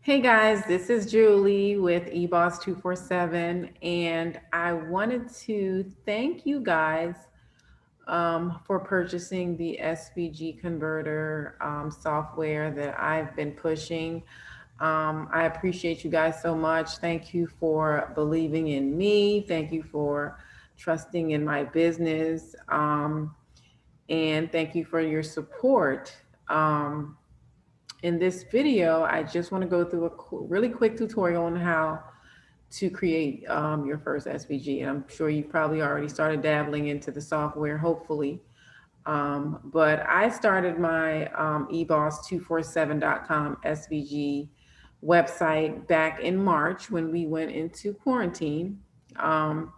Hey guys, this is Julie with eBoss247, and I wanted to thank you guys for purchasing the SVG converter software that I've been pushing. I appreciate you guys so much. Thank you for believing in me. Thank you for trusting in my business. And thank you for your support. In this video, I just want to go through a really quick tutorial on how to create your first SVG. And I'm sure you've probably already started dabbling into the software, hopefully. But I started my eboss247.com SVG website back in March when we went into quarantine. Um,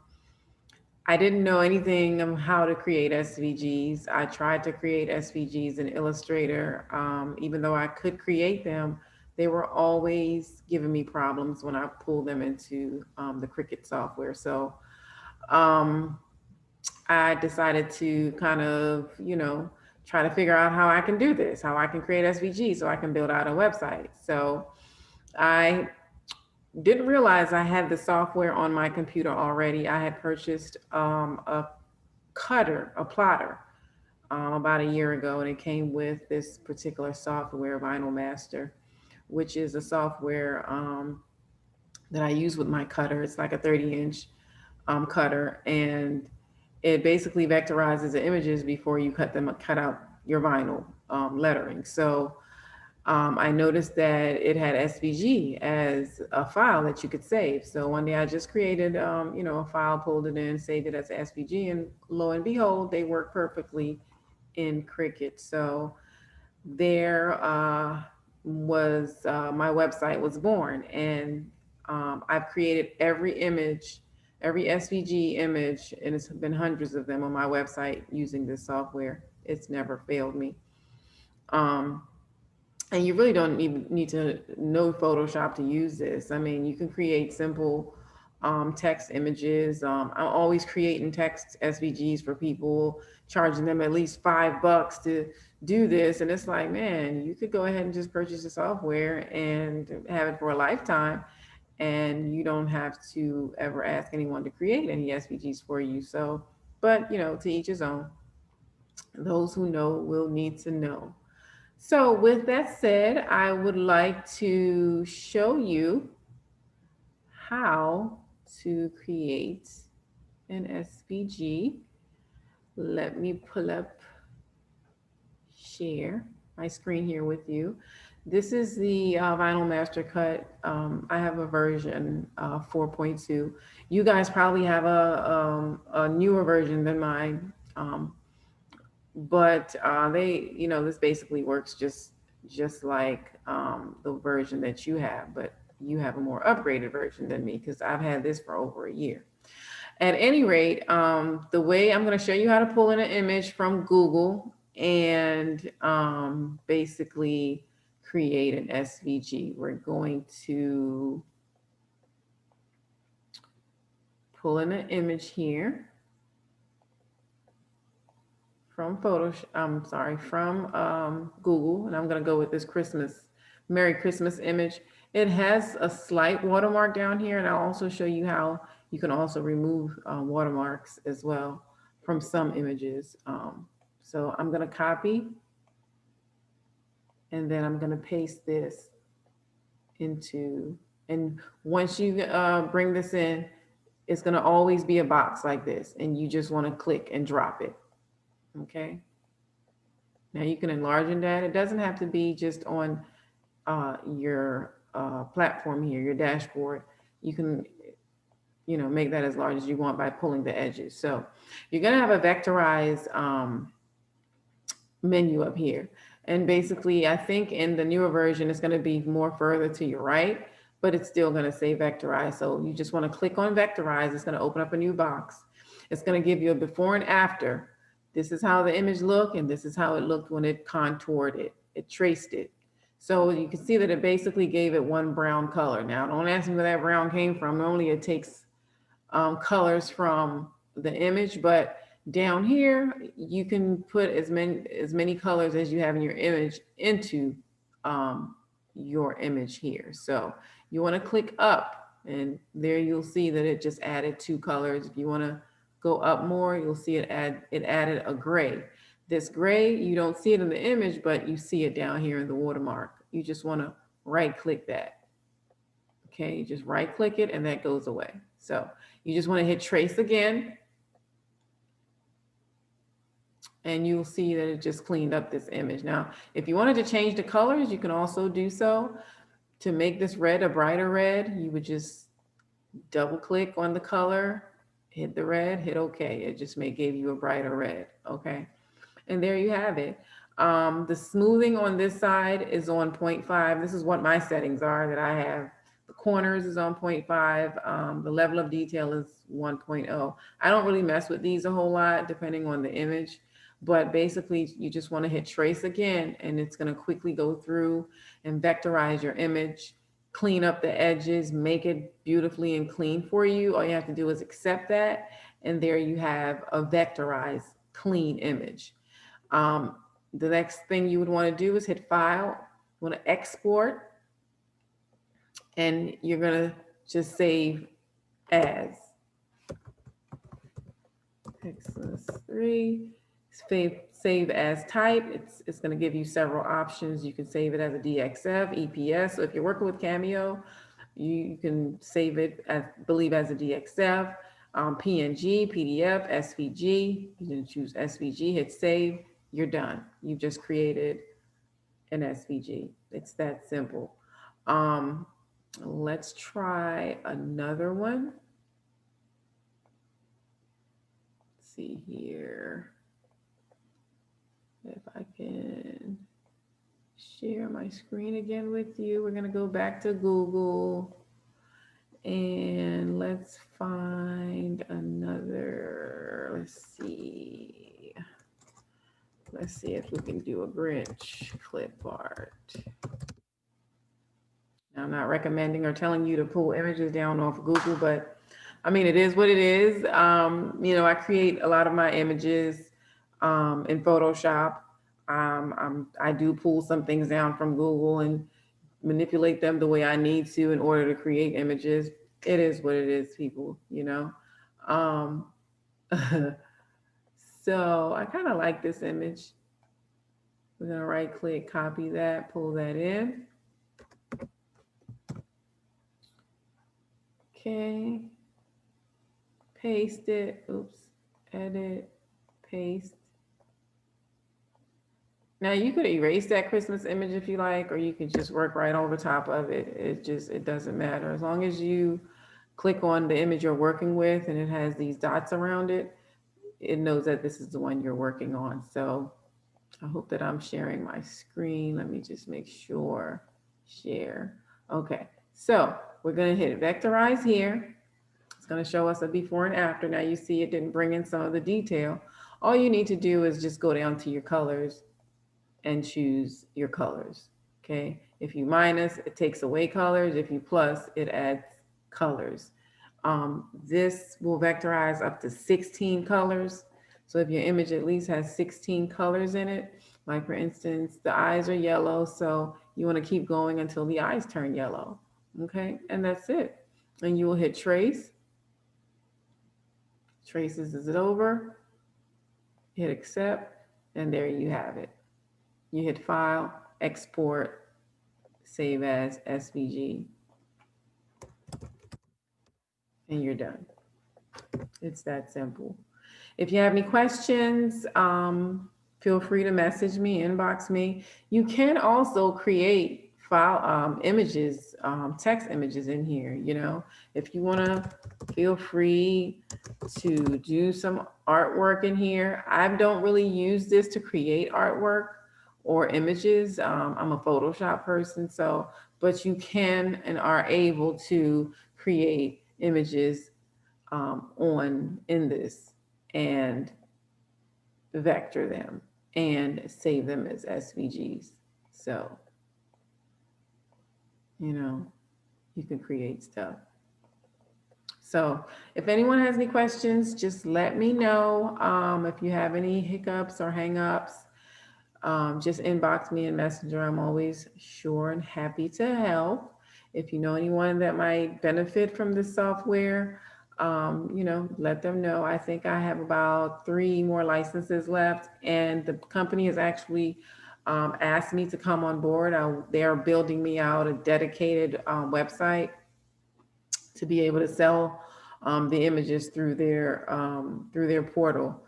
I didn't know anything of how to create SVGs. I tried to create SVGs in Illustrator. Even though I could create them, they were always giving me problems when I pulled them into the Cricut software. So um, I decided to kind of, try to figure out how I can do this, how I can create SVGs so I can build out a website. So I didn't realize I had the software on my computer already. I had purchased a plotter, about a year ago, and it came with this particular software, Vinyl Master, which is a software that I use with my cutter. It's like a 30-inch cutter, and it basically vectorizes the images before you cut out your vinyl lettering. So I noticed that it had SVG as a file that you could save. So one day I just created, a file, pulled it in, saved it as SVG, and lo and behold, they work perfectly in Cricut. So there was my website was born, and I've created every image, every SVG image, and it's been hundreds of them on my website using this software. It's never failed me. Um, and you really don't even need to know Photoshop to use this. I mean, you can create simple text images. I'm always creating text SVGs for people, charging them at least $5 to do this. And it's like, man, you could go ahead and just purchase the software and have it for a lifetime. And you don't have to ever ask anyone to create any SVGs for you. So, but to each his own. Those who know will need to know. So with that said, I would like to show you how to create an SVG. Let me pull up, share my screen here with you. This is the Vinyl Master Cut. I have a version 4.2. You guys probably have a newer version than mine. But this basically works just like the version that you have, but you have a more upgraded version than me because I've had this for over a year. At any rate, the way I'm going to show you how to pull in an image from Google and basically create an SVG. We're going to pull in an image here from from Google, and I'm going to go with this Merry Christmas image. It has a slight watermark down here, and I'll also show you how you can also remove watermarks as well from some images. So I'm going to copy, and then I'm going to paste this into, and once you bring this in, it's going to always be a box like this, and you just want to click and drop it. Okay. Now you can enlarge that. It doesn't have to be just on your platform here, your dashboard. You can, make that as large as you want by pulling the edges. So you're going to have a vectorized menu up here. And basically, I think in the newer version, it's going to be more further to your right, but it's still going to say vectorize. So you just want to click on vectorize. It's going to open up a new box. It's going to give you a before and after. This is how the image looked, and this is how it looked when it contoured it. It traced it. So you can see that it basically gave it one brown color. Now, don't ask me where that brown came from. Normally it takes colors from the image, but down here, you can put as many colors as you have in your image into your image here. So you want to click up, and there you'll see that it just added 2 colors. If you want to go up more, you'll see it added a gray. This gray, you don't see it in the image, but you see it down here in the watermark. You just want to right click that. Okay, you just right click it and that goes away. So you just want to hit trace again, and you'll see that it just cleaned up this image. Now, if you wanted to change the colors, you can also do so. To make this red a brighter red, you would just double click on the color, hit the red, hit OK. It just may give you a brighter red. Okay. And there you have it. The smoothing on this side is on 0.5. This is what my settings are that I have. The corners is on 0.5. The level of detail is 1.0. I don't really mess with these a whole lot depending on the image, but basically you just want to hit trace again, and it's going to quickly go through and vectorize your image, clean up the edges, make it beautifully and clean for you. All you have to do is accept that, and there you have a vectorized clean image. The next thing you would want to do is hit File, you want to export, and you're going to just save as. Excellence 3. Save as type. It's going to give you several options. You can save it as a DXF, EPS. So if you're working with Cameo, you can save it as, believe, as a DXF, PNG, PDF, SVG. You can choose SVG, hit save, you're done. You've just created an SVG. It's that simple. Let's try another one. Let's see here. If I can share my screen again with you, we're going to go back to Google and let's find another. Let's see if we can do a Grinch clip art. Now, I'm not recommending or telling you to pull images down off Google, but I mean, it is what it is. You know, I create a lot of my images in Photoshop. I do pull some things down from Google and manipulate them the way I need to in order to create images. It is what it is, people, you know. So I kind of like this image. We're gonna right click, copy that, pull that in. Okay, paste it, oops, edit, paste. Now you could erase that Christmas image if you like, or you could just work right over top of it. It doesn't matter. As long as you click on the image you're working with and it has these dots around it, it knows that this is the one you're working on. So I hope that I'm sharing my screen. Let me just make sure, share. Okay, so we're gonna hit vectorize here. It's gonna show us a before and after. Now you see it didn't bring in some of the detail. All you need to do is just go down to your colors and choose your colors. Okay, if you minus, it takes away colors. If you plus, it adds colors. This will vectorize up to 16 colors. So if your image at least has 16 colors in it, like for instance, the eyes are yellow, so you want to keep going until the eyes turn yellow. Okay, and that's it. And you will hit trace. Traces is it over. Hit accept, and there you have it. You hit File, Export, Save as SVG, and you're done. It's that simple. If you have any questions, feel free to message me, inbox me. You can also create file images, text images in here. You know, if you want to, feel free to do some artwork in here. I don't really use this to create artwork or images. I'm a Photoshop person, so, but you can and are able to create images in this and vector them and save them as SVGs. So, you know, you can create stuff. So if anyone has any questions, just let me know. If you have any hiccups or hangups, Just inbox me in Messenger. I'm always sure and happy to help. If you know anyone that might benefit from this software, let them know. I think I have about three more licenses left, and the company has actually asked me to come on board. They are building me out a dedicated website to be able to sell the images through their portal.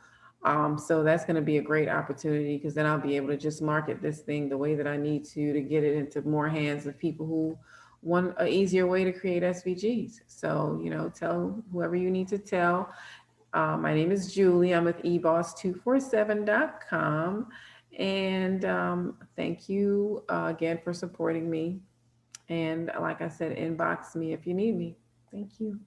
So that's going to be a great opportunity because then I'll be able to just market this thing the way that I need to get it into more hands of people who want an easier way to create SVGs. So tell whoever you need to tell. My name is Julie. I'm with eboss247.com. And thank you again for supporting me. And like I said, inbox me if you need me. Thank you.